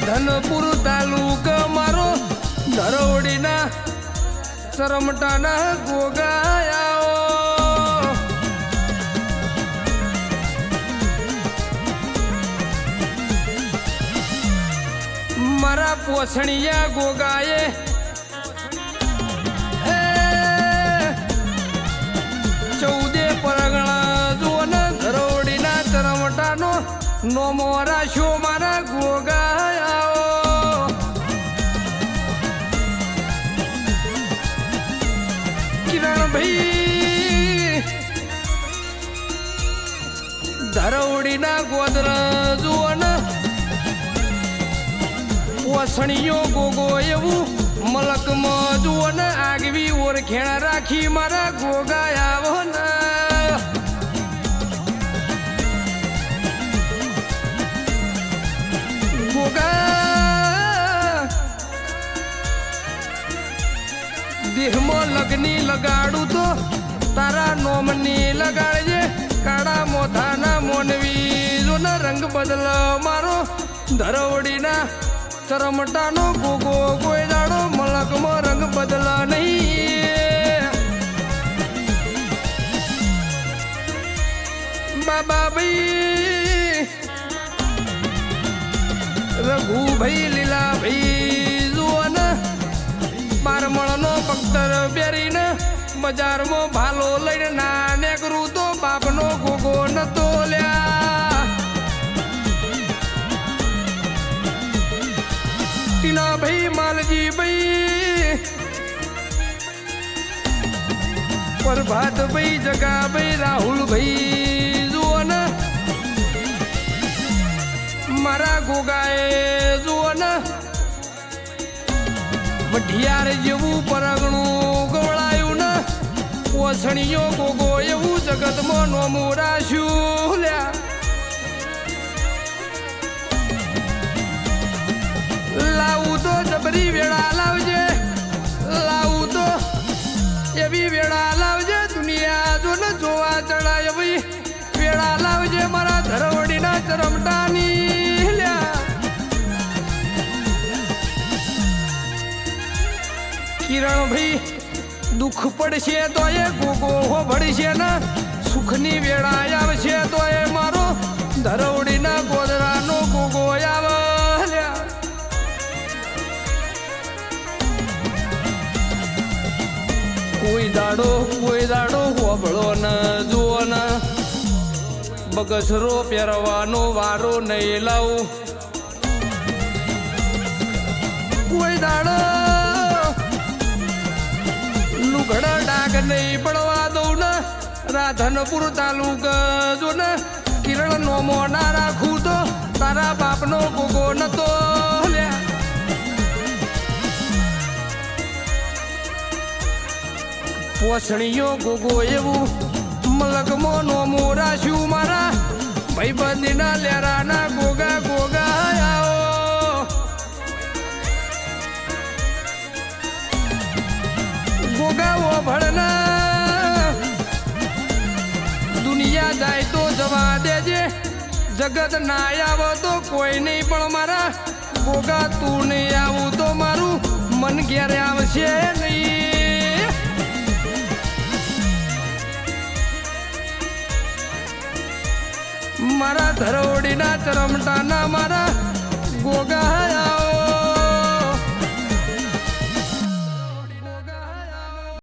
રાધનપુર તાલુકા મારો ધરોડીના ચરમટાના ગોગાયાઓ મારા પોસણિયા ગોગાએ ચૌદે પરગણા જુઓ ને ધરોડીના ચરમટાનો નોમો રાખ્યો મારા ગોગાયાઓ કિરણભાઈ ધરોડીના ગોદર જુઓ ને વસણીયો ગોગો એવું મલકમાં જુઓ ને આગવી ઓરખેણા રાખી મારા ગોગાયાઓ ને દેહમાં લગની લગાડું તો તારા નોમની લગાડજે કાળા મોથાના મોનવી જો ને રંગ બદલ મારો ધરોડીના ચરમટાનો ગોગો કોઈ દાડો મલકમાં રંગ બદલા નહીં બાબા ભાઈ રઘુભાઈ લીલાભાઈ જુઓ ને બારમણનો પક્તર બેરીને બજારમાં ભાલો લઈને નાને કરું તો બાપનો ગોગો નતો લ્યા ટીના ભાઈ માલજી ભાઈ પ્રભાત ભાઈ જગા ભાઈ રાહુલ ભાઈ જુઓ ને મારા ગોગાએ જુઓ ને વઢિયાર જેવું પરગણું ગવડાયું ને પોસણીયો ગોગો એવું જગતમાં નોમું રાખ્યું લ્યા લાવું તો જબરી વેળા લાવજે લાવું તો એવી વેળા લાવજે દુનિયા જો ને જોવા ચડાય ભાઈ વેળા લાવજે મારા ધરોડીના ચરમટાની લ્યા કિરણભાઈ દુઃખ પડશે તો એ ગોગો ભળશે ને સુખની વેળા આવશે તો એ મારો ધરોડીના ગોદરાનો ગોગો આવે કોઈ દાડો હોબળો ન જુઓ ને બગસરો પહેરવાનો વારો નહીં લાવું કોઈ દાડો લુગડા ડાક નહીં પડવા દઉં ને રાધનપુર તાલુકા જો ને કિરણ નોમો ના રાખું તો તારા બાપનો ગોગો નતો લ્યા પોસણીયો ગોગો એવું મલકમાં નોમું રાખ્યું મારા ભાઈબંધીના લેરાના ગોગા ગોગાયાઓ ગોગાઓ ભળના દુનિયા જાય તો જવા દેજે જગત ના આવો તો કોઈ નહીં પણ મારા ગોગા તું નહીં આવું તો મારું મન ઘેરે આવશે નહીં મારા ધરોડીના ચરમટાના મારા ગોગા